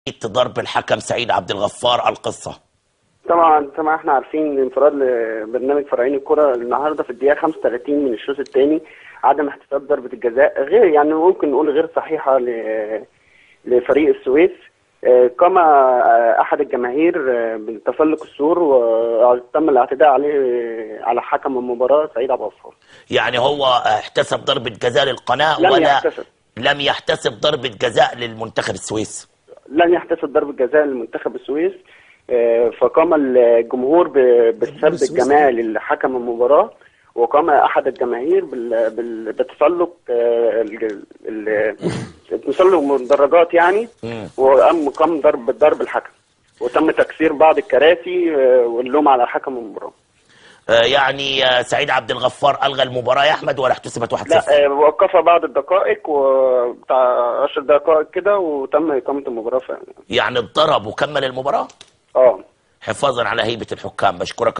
ضرب الحكم سعيد عبد الغفار القصة. طبعا احنا عارفين انفراد لبرنامج فراعين الكرة النهارده في الدقيقة 35 من الشوط الثاني، عدم احتساب ضربة الجزاء غير يعني ممكن نقول غير صحيحة لفريق السويس. قام احد الجماهير بتسلق السور وتم الاعتداء عليه على حكم المباراة سعيد عبد الغفار. يعني هو احتسب ضربة جزاء للقناة لم ولا يحتسب لم يحتسب ضربة جزاء للمنتخب السويس؟ لم يحتسب ضربة جزاء لمنتخب السويس. فقام الجمهور بالسب الجماعي لحكم المباراة، وقام أحد الجماهير بالتسلق تسلق مدرجات يعني، وقام ضرب الحكم، وتم تكسير بعض الكراسي واللوم على حكم المباراة. يعني سعيد عبد الغفار ألغى المباراة يا أحمد ولا احتسبت 1-0؟ لا، وقفها بعض الدقائق وبتاع 10 دقائق كده وتم إقامة المباراة فعلا. يعني اتضرب وكمل المباراة؟ اه، حفاظا على هيبة الحكام. بشكرك.